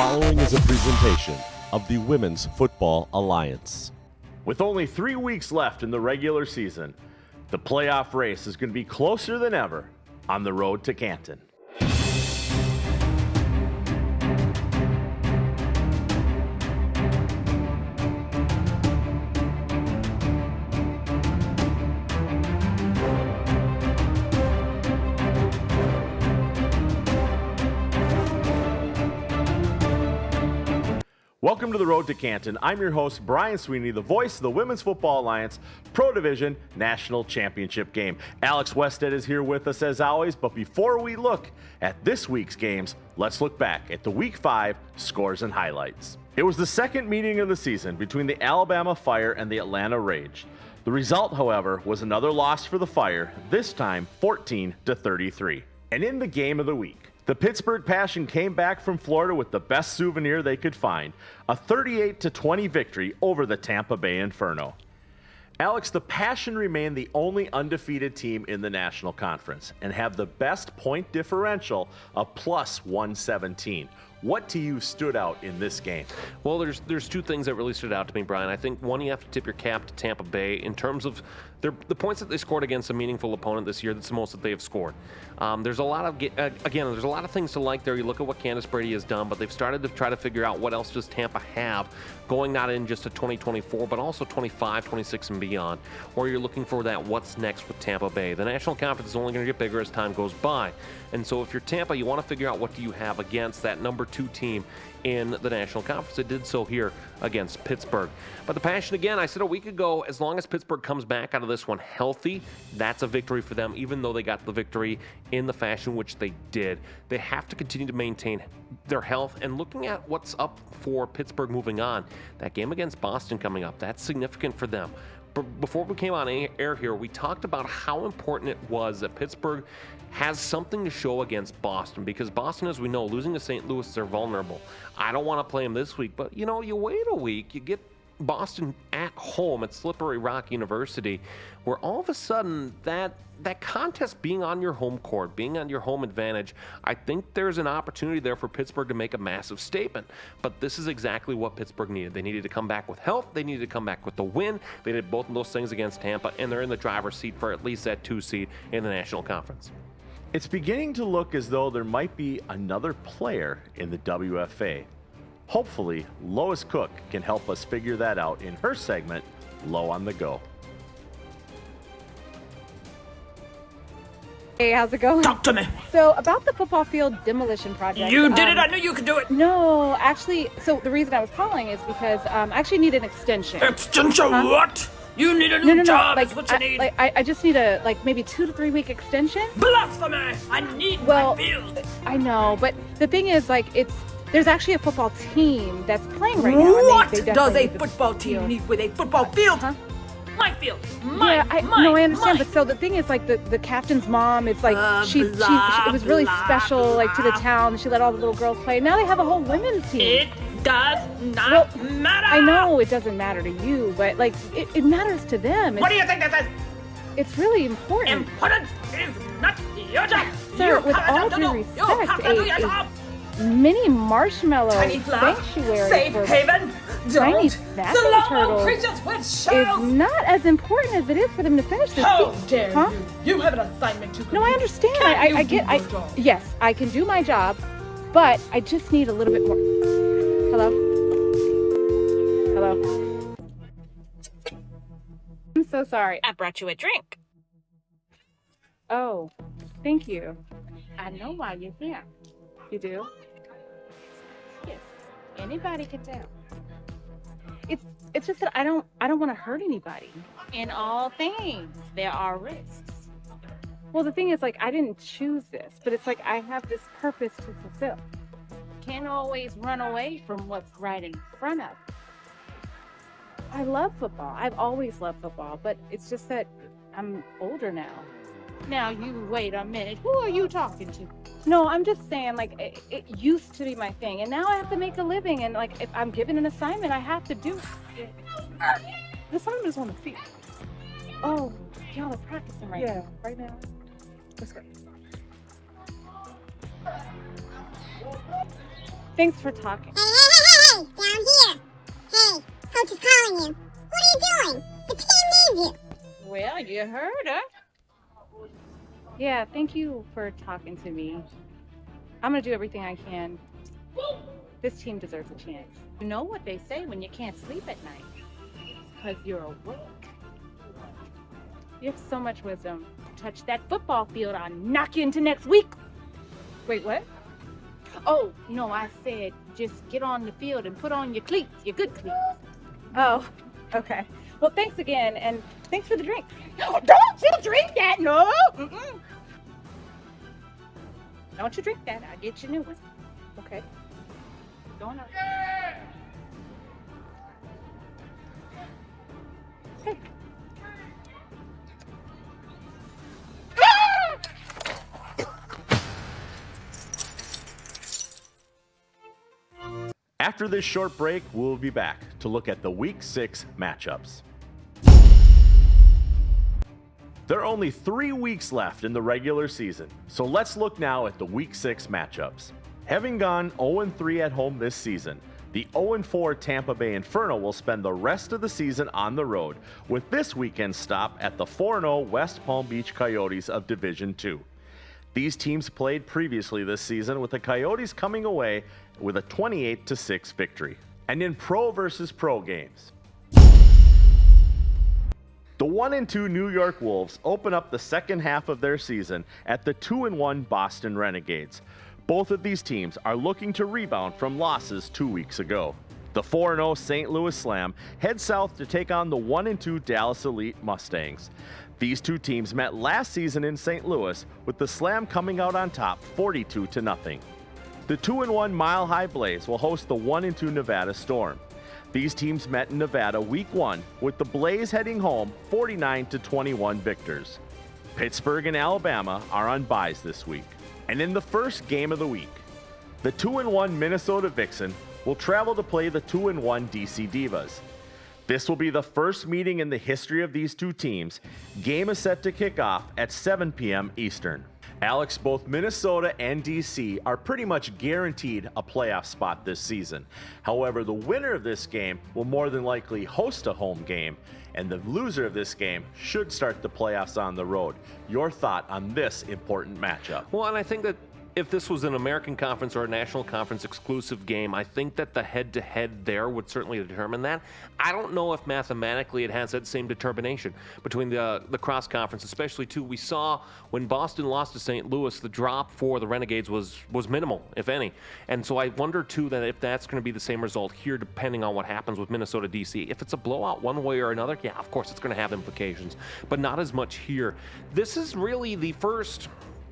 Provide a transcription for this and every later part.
following is a presentation of the Women's Football Alliance. With only 3 weeks left in the regular season, the playoff race is going to be closer than ever on the road to Canton. Welcome to the Road to Canton. I'm your host, Brian Sweeney, the voice of the Women's Football Alliance Pro Division National Championship game. Alex Wested is here with us as always, but before we look at this week's games, let's look back at the Week 5 scores and highlights. It was the second meeting of the season between the Alabama Fire and the Atlanta Rage. The result, however, was another loss for the Fire, this time 14-33. And in the game of the week, the Pittsburgh Passion came back from Florida with the best souvenir they could find, a 38-20 victory over the Tampa Bay Inferno. Alex, the Passion remain the only undefeated team in the National Conference and have the best point differential of plus 117. What to you stood out in this game? Well, there's two things that really stood out to me, Brian. I think one, you have to tip your cap to Tampa Bay in terms of the points that they scored against a meaningful opponent this year. That's the most that they have scored. There's a lot of there's a lot of things to like there. You look at what Candace Brady has done, but they've started to try to figure out what else does Tampa have going not in just to 2024, but also 25, 26, and beyond. Or you're looking for that what's next with Tampa Bay. The National Conference is only going to get bigger as time goes by, and so if you're Tampa, you want to figure out what do you have against that number 2 team in the National Conference. It did so here against Pittsburgh. But the Passion, again, I said a week ago, as long as Pittsburgh comes back out of this one healthy, that's a victory for them, even though they got the victory in the fashion which they did. They have to continue to maintain their health, and looking at what's up for Pittsburgh moving on, that game against Boston coming up, that's significant for them. But before we came on air here, we talked about how important it was that Pittsburgh has something to show against Boston, because Boston, as we know, losing to St. Louis, they're vulnerable. I don't want to play them this week, but you wait a week, you get Boston at home at Slippery Rock University, where all of a sudden that contest being on your home court, being on your home advantage, I think there's an opportunity there for Pittsburgh to make a massive statement. But this is exactly what Pittsburgh needed. They needed to come back with health. They needed to come back with the win. They did both of those things against Tampa, and they're in the driver's seat for at least that 2 seed in the National Conference. It's beginning to look as though there might be another player in the WFA. Hopefully, Lois Cook can help us figure that out in her segment, Low on the Go. Hey, how's it going? Talk to me. So, about the football field demolition project. You did it. I knew you could do it. No, actually, so the reason I was calling is because I actually need an extension. Extension? What? You need a new job. Like, is what you need. I just need a maybe 2 to 3 week extension. Blasphemy! I need my field. I know, but the thing is, there's actually a football team that's playing right now. What and they does a need the football team field. need with a football field? Huh? My field. I understand, but so the thing is, the captain's mom, it's like she it was really special, to the town. She let all the little girls play. Now they have a whole women's team. It does not matter. I know it doesn't matter to you, but it matters to them. What do you think this is? It's really important. Important is not your job. Sir, you with have a all job due to do. respect, You have to do your job. mini marshmallow Tiny flower, sanctuary safe for haven, tiny don't. snapping The little turtles creatures with is shells. not as important as it is for them to finish this How season. dare Huh? you? You have an assignment to complete. No, I understand. Can you I do get. your job? Yes, I can do my job, but I just need a little bit more. Hello. Hello. I'm so sorry. I brought you a drink. Oh, thank you. I know why you're here. You do? Yes. Anybody can tell. It's just that I don't want to hurt anybody. In all things, there are risks. Well, the thing is, I didn't choose this, but it's I have this purpose to fulfill. Can't always run away from what's right in front of you. I love football. I've always loved football, but it's just that I'm older now. Now you wait a minute. Who are you talking to? No, I'm just saying, it used to be my thing, and now I have to make a living, and if I'm given an assignment, I have to do it. The assignment is on the field. Oh, y'all are practicing right now. Right now. Let's go. Thanks for talking. Hey, down here. Hey, coach is calling you. What are you doing? The team needs you. Well, you heard her. Yeah, thank you for talking to me. I'm gonna do everything I can. This team deserves a chance. You know what they say when you can't sleep at night? It's because you're awake. You have so much wisdom. Touch that football field, I'll knock you into next week. Wait, what? Oh, no, I said just get on the field and put on your cleats, your good cleats. Oh, okay. Well, thanks again, and thanks for the drink. Oh, don't you drink that, no! Mm-mm. Don't you drink that, I'll get you a new one. Okay. Going up. Okay. After this short break, we'll be back to look at the Week 6 matchups. There are only 3 weeks left in the regular season, so let's look now at the Week 6 matchups. Having gone 0-3 at home this season, the 0-4 Tampa Bay Inferno will spend the rest of the season on the road, with this weekend's stop at the 4-0 West Palm Beach Coyotes of Division II. These teams played previously this season, with the Coyotes coming away with a 28-6 victory. And in pro versus pro games, the 1-2 New York Wolves open up the second half of their season at the 2-1 Boston Renegades. Both of these teams are looking to rebound from losses 2 weeks ago. The 4-0 St. Louis Slam head south to take on the 1-2 Dallas Elite Mustangs. These two teams met last season in St. Louis, with the Slam coming out on top 42-0. The 2-1 Mile High Blaze will host the 1-2 Nevada Storm. These teams met in Nevada Week 1, with the Blaze heading home 49-21 victors. Pittsburgh and Alabama are on byes this week. And in the first game of the week, the 2-1 Minnesota Vixen will travel to play the 2-1 DC Divas. This will be the first meeting in the history of these two teams. Game is set to kick off at 7 p.m. Eastern. Alex, both Minnesota and DC are pretty much guaranteed a playoff spot this season. However, the winner of this game will more than likely host a home game, and the loser of this game should start the playoffs on the road. Your thought on this important matchup? Well, and I think that if this was an American Conference or a National Conference exclusive game, I think that the head-to-head there would certainly determine that. I don't know if mathematically it has that same determination between the cross-conference, especially too. We saw when Boston lost to St. Louis, the drop for the Renegades was minimal, if any. And so I wonder too that if that's going to be the same result here, depending on what happens with Minnesota DC. If it's a blowout one way or another, yeah, of course it's going to have implications, but not as much here. This is really the first,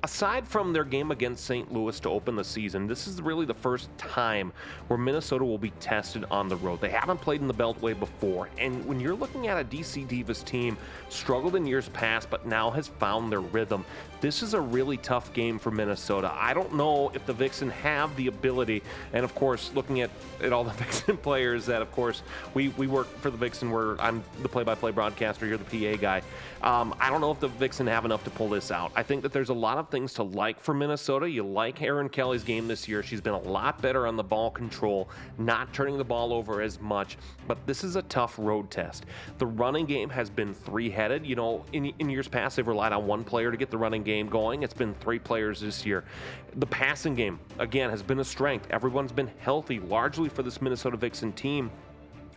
aside from their game against St. Louis to open the season, this is really the first time where Minnesota will be tested on the road. They haven't played in the Beltway before, and when you're looking at a DC Divas team, struggled in years past, but now has found their rhythm, this is a really tough game for Minnesota. I don't know if the Vixen have the ability, and of course, looking at all the Vixen players that, of course, we work for the Vixen, where I'm the play-by-play broadcaster, you're the PA guy. I don't know if the Vixen have enough to pull this out. I think that there's a lot of things to like for Minnesota. You like Erin Kelly's game this year. She's been a lot better on the ball control, not turning the ball over as much, but this is a tough road test. The running game has been three-headed. You know, in years past, they've relied on one player to get the running game going. It's been 3 players this year. The passing game, again, has been a strength. Everyone's been healthy, largely for this Minnesota Vixen team,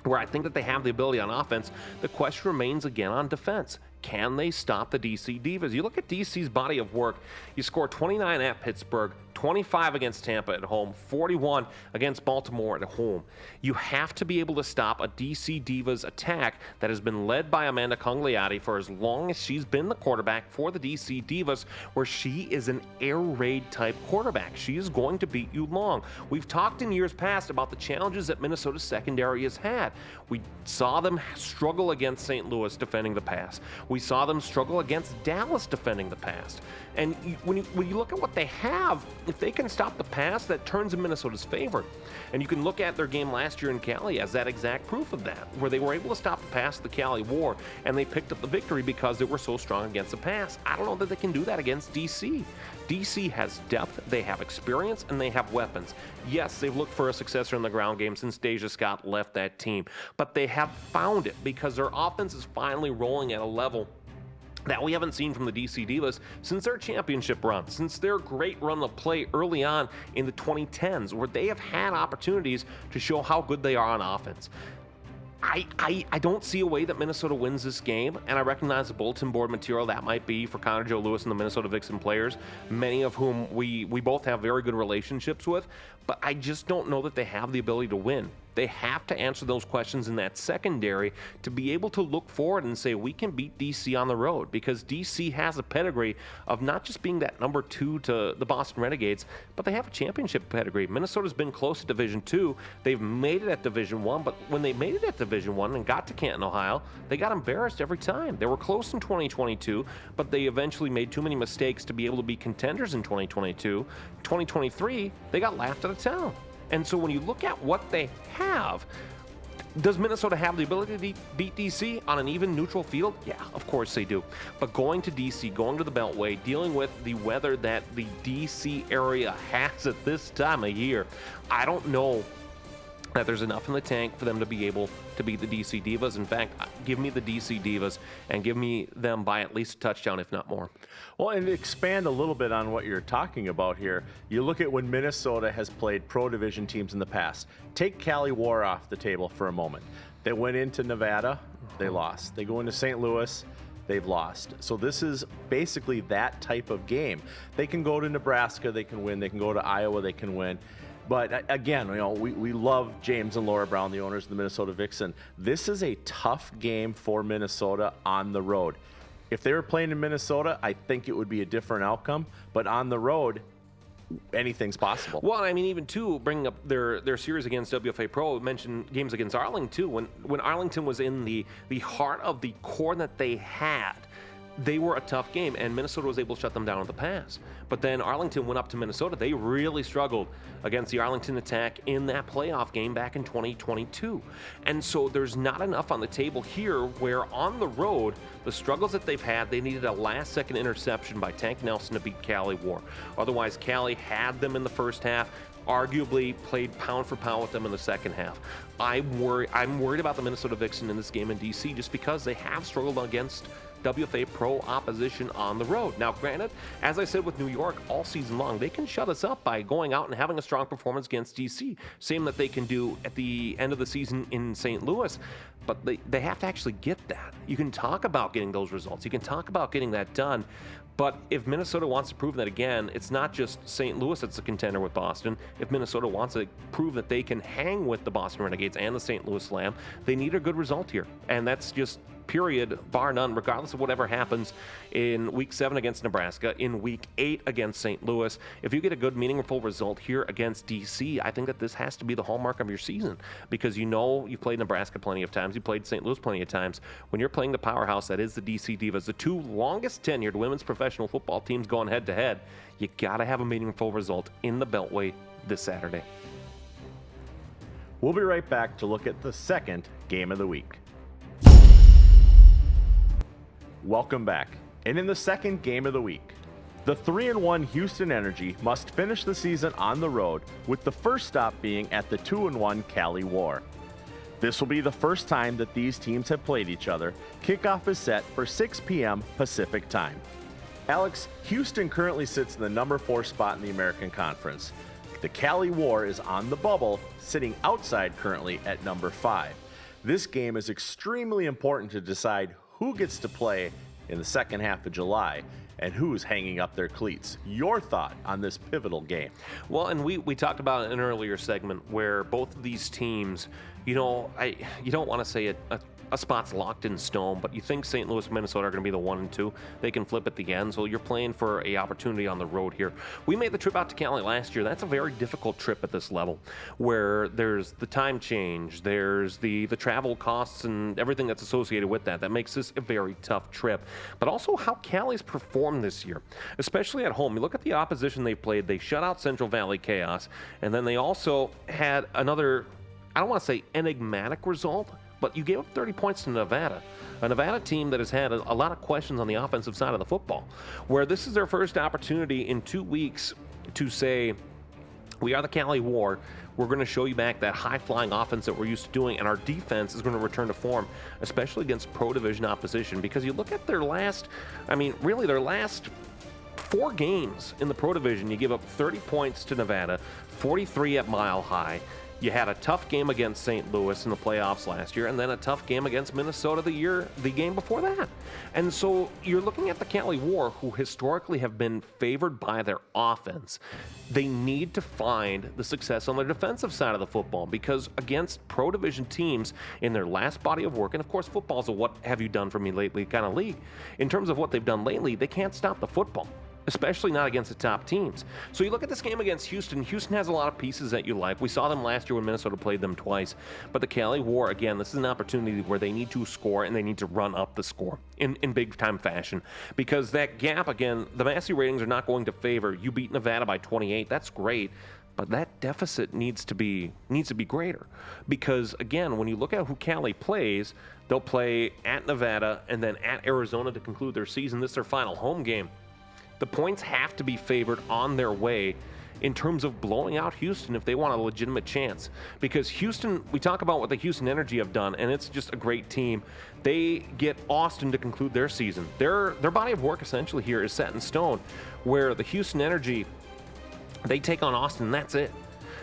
where I think that they have the ability on offense. The question remains again on defense. Can they stop the DC Divas? You look at DC's body of work. You score 29 at Pittsburgh, 25 against Tampa at home, 41 against Baltimore at home. You have to be able to stop a DC Divas attack that has been led by Amanda Congliati for as long as she's been the quarterback for the DC Divas, where she is an air raid type quarterback. She is going to beat you long. We've talked in years past about the challenges that Minnesota's secondary has had. We saw them struggle against St. Louis defending the pass. We saw them struggle against Dallas defending the pass. And when you look at what they have, if they can stop the pass, that turns in Minnesota's favor. And you can look at their game last year in Cali as that exact proof of that, where they were able to stop the pass of the Cali War, and they picked up the victory because they were so strong against the pass. I don't know that they can do that against DC. DC has depth, they have experience, and they have weapons. Yes, they've looked for a successor in the ground game since Deja Scott left that team, but they have found it because their offense is finally rolling at a level that we haven't seen from the DC Divas since their championship run, since their great run of play early on in the 2010s, where they have had opportunities to show how good they are on offense. I don't see a way that Minnesota wins this game, and I recognize the bulletin board material that might be for Connor Joe Lewis and the Minnesota Vixen players, many of whom we both have very good relationships with, but I just don't know that they have the ability to win. They have to answer those questions in that secondary to be able to look forward and say, we can beat DC on the road, because DC has a pedigree of not just being that number 2 to the Boston Renegades, but they have a championship pedigree. Minnesota's been close to Division 2. They've made it at Division 1, but when they made it at Division 1 and got to Canton, Ohio, they got embarrassed every time. They were close in 2022, but they eventually made too many mistakes to be able to be contenders in 2022. 2023, they got laughed out of town. And so when you look at what they have, does Minnesota have the ability to beat DC on an even neutral field? Yeah, of course they do. But going to DC, going to the Beltway, dealing with the weather that the DC area has at this time of year, I don't know that there's enough in the tank for them to be able to beat the DC Divas. In fact, give me the DC Divas and give me them by at least a touchdown, if not more. Well, and to expand a little bit on what you're talking about here, you look at when Minnesota has played Pro Division teams in the past. Take Cali War off the table for a moment. They went into Nevada, they lost. They go into St. Louis, they've lost. So this is basically that type of game. They can go to Nebraska, they can win. They can go to Iowa, they can win. But again, we love James and Laura Brown, the owners of the Minnesota Vixen. This is a tough game for Minnesota on the road. If they were playing in Minnesota, I think it would be a different outcome. But on the road, anything's possible. Well, I mean, even too, bringing up their series against WFA Pro, mentioned games against Arlington too. When Arlington was in the heart of the core that they had, they were a tough game, and Minnesota was able to shut them down with the pass. But then Arlington went up to Minnesota. They really struggled against the Arlington attack in that playoff game back in 2022. And so there's not enough on the table here where on the road, the struggles that they've had, they needed a last-second interception by Tank Nelson to beat Cali War. Otherwise, Cali had them in the first half, arguably played pound for pound with them in the second half. I'm worried about the Minnesota Vixen in this game in DC just because they have struggled against WFA Pro opposition on the road. Now, granted, as I said with New York all season long, they can shut us up by going out and having a strong performance against DC. Same that they can do at the end of the season in St. Louis. But they have to actually get that. You can talk about getting those results. You can talk about getting that done. But if Minnesota wants to prove that again, it's not just St. Louis that's a contender with Boston. If Minnesota wants to prove that they can hang with the Boston Renegades and the St. Louis Slam, they need a good result here. And that's just period, bar none, regardless of whatever happens in Week 7 against Nebraska, in Week 8 against St. Louis. If you get a good, meaningful result here against DC, I think that this has to be the hallmark of your season, because you know you've played Nebraska plenty of times, you played St. Louis plenty of times. When you're playing the powerhouse that is the DC Divas, the two longest tenured women's professional football teams going head-to-head, you got to have a meaningful result in the Beltway this Saturday. We'll be right back to look at the second game of the week. Welcome back. And in the second game of the week, the 3-1 Houston Energy must finish the season on the road, with the first stop being at the 2-1 Cali War. This will be the first time that these teams have played each other. Kickoff is set for 6 p.m. Pacific time. Alex, Houston currently sits in the number 4 spot in the American Conference. The Cali War is on the bubble, sitting outside currently at number 5. This game is extremely important to decide who gets to play in the second half of July and who's hanging up their cleats. Your thought on this pivotal game? Well, and we talked about in an earlier segment where both of these teams, you don't want to say a spot's locked in stone, but you think St. Louis and Minnesota are going to be the 1 and 2. They can flip at the end, so you're playing for an opportunity on the road here. We made the trip out to Cali last year. That's a very difficult trip at this level, where there's the time change, there's the travel costs and everything that's associated with that. That makes this a very tough trip. But also how Cali's performed this year, especially at home. You look at the opposition they played. They shut out Central Valley Chaos, and then they also had another, I don't want to say enigmatic result, but you gave up 30 points to Nevada, a Nevada team that has had a lot of questions on the offensive side of the football, where this is their first opportunity in 2 weeks to say, we are the Cali War. We're going to show you back that high-flying offense that we're used to doing, and our defense is going to return to form, especially against pro-division opposition. Because you look at their last 4 games in the pro division, you give up 30 points to Nevada, 43 at Mile High. You had a tough game against St. Louis in the playoffs last year, and then a tough game against Minnesota the game before that. And so you're looking at the Cali War, who historically have been favored by their offense. They need to find the success on their defensive side of the football, because against pro division teams in their last body of work, and of course football's a what have you done for me lately kind of league. In terms of what they've done lately, they can't stop the football, especially not against the top teams. So you look at this game against Houston. Houston has a lot of pieces that you like. We saw them last year when Minnesota played them twice. But the Cali War, again, this is an opportunity where they need to score, and they need to run up the score in big-time fashion. Because that gap, again, the Massey ratings are not going to favor. You beat Nevada by 28. That's great. But that deficit needs to be greater. Because, again, when you look at who Cali plays, they'll play at Nevada and then at Arizona to conclude their season. This is their final home game. The points have to be favored on their way in terms of blowing out Houston if they want a legitimate chance. Because Houston, we talk about what the Houston Energy have done, and it's just a great team. They get Austin to conclude their season. Their body of work essentially here is set in stone, where the Houston Energy, they take on Austin, and that's it.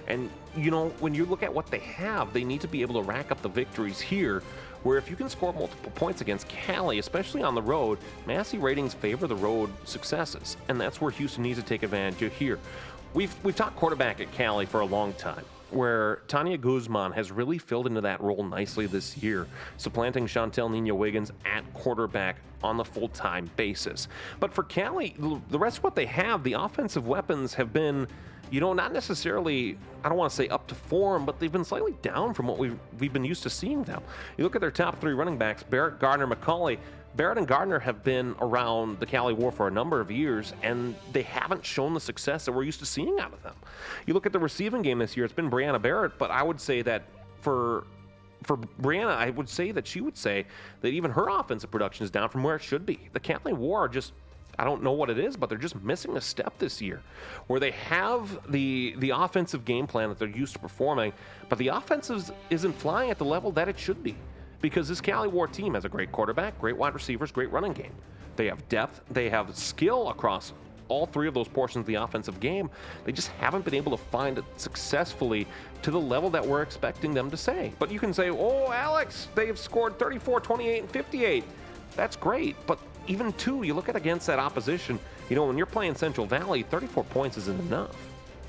And, you know, when you look at what they have, they need to be able to rack up the victories here, where if you can score multiple points against Cali, especially on the road, Massey ratings favor the road successes, and that's where Houston needs to take advantage of here. We've talked quarterback at Cali for a long time, where Tanya Guzman has really filled into that role nicely this year, supplanting Chantel Nina-Wiggins at quarterback on the full-time basis. But for Cali, the rest of what they have, the offensive weapons have been, you know, not necessarily, I don't want to say up to form, but they've been slightly down from what we've been used to seeing them. You look at their top 3 running backs, Barrett, Gardner, McCauley. Barrett and Gardner have been around the Cali War for a number of years, and they haven't shown the success that we're used to seeing out of them. You look at the receiving game this year, it's been Brianna Barrett, but I would say that for Brianna, I would say that she would say that even her offensive production is down from where it should be. The Cali War are just, I don't know what it is, but they're just missing a step this year, where they have the offensive game plan that they're used to performing, but the offense isn't flying at the level that it should be. Because this Cali War team has a great quarterback, great wide receivers, great running game. They have depth, they have skill across all 3 of those portions of the offensive game. They just haven't been able to find it successfully to the level that we're expecting them to say. But you can say, oh, Alex, they've scored 34, 28, and 58. That's great, but even 2, you look at against that opposition, you know, when you're playing Central Valley, 34 points isn't enough,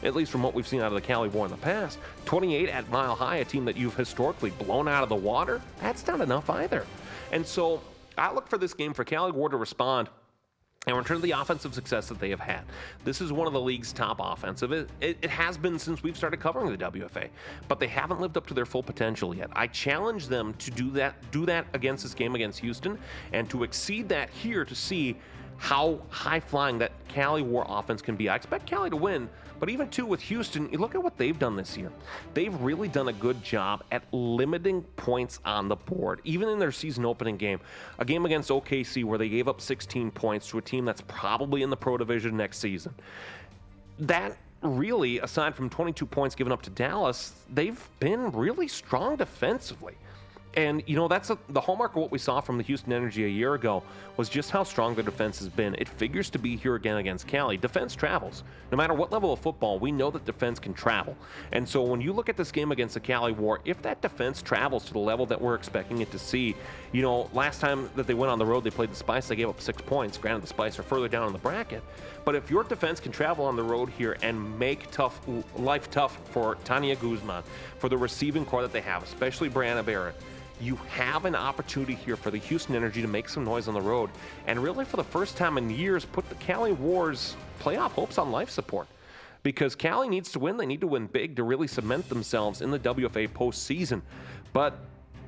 at least from what we've seen out of the Cali War in the past. 28 at Mile High, a team that you've historically blown out of the water, that's not enough either. And so I look for this game for Cali War to respond and return to the offensive success that they have had. This is one of the league's top offensive. It has been since we've started covering the WFA, but they haven't lived up to their full potential yet. I challenge them to do that against this game against Houston, and to exceed that here to see how high-flying that Cali War offense can be. I expect Cali to win, but even too with Houston, you look at what they've done this year. They've really done a good job at limiting points on the board, even in their season opening game. A game against OKC where they gave up 16 points to a team that's probably in the pro division next season. That really, aside from 22 points given up to Dallas, they've been really strong defensively. And, you know, that's the hallmark of what we saw from the Houston Energy a year ago, was just how strong their defense has been. It figures to be here again against Cali. Defense travels. No matter what level of football, we know that defense can travel. And so when you look at this game against the Cali War, if that defense travels to the level that we're expecting it to see, you know, last time that they went on the road, they played the Spice, they gave up 6 points. Granted, the Spice are further down in the bracket. But if your defense can travel on the road here and make life tough for Tanya Guzman, for the receiving core that they have, especially Brianna Barrett, you have an opportunity here for the Houston Energy to make some noise on the road, and really for the first time in years put the Cali War's playoff hopes on life support. Because Cali needs to win, they need to win big to really cement themselves in the WFA postseason. But,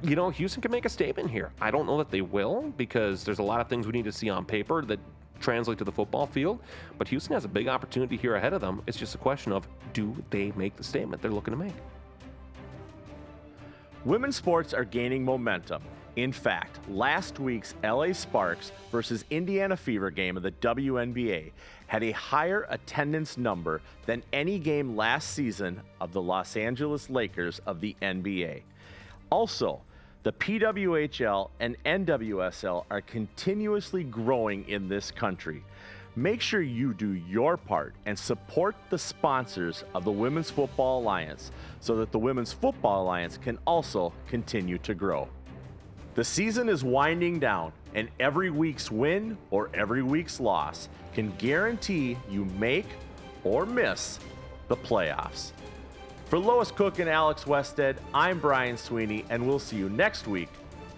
you know, Houston can make a statement here. I don't know that they will, because there's a lot of things we need to see on paper that translate to the football field, but Houston has a big opportunity here ahead of them. It's just a question of, do they make the statement they're looking to make? Women's sports are gaining momentum. In fact, last week's LA Sparks versus Indiana Fever game of the WNBA had a higher attendance number than any game last season of the Los Angeles Lakers of the NBA. Also, the PWHL and NWSL are continuously growing in this country. Make sure you do your part and support the sponsors of the Women's Football Alliance so that the Women's Football Alliance can also continue to grow. The season is winding down, and every week's win or every week's loss can guarantee you make or miss the playoffs. For Lois Cook and Alex Wested, I'm Brian Sweeney, and we'll see you next week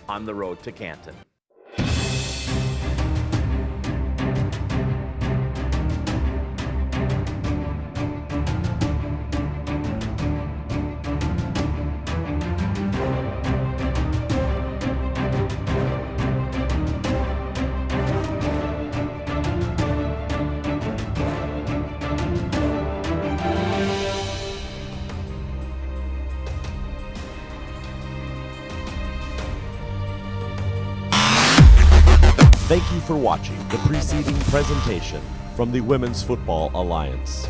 on the road to Canton. Thank you for watching the preceding presentation from the Women's Football Alliance.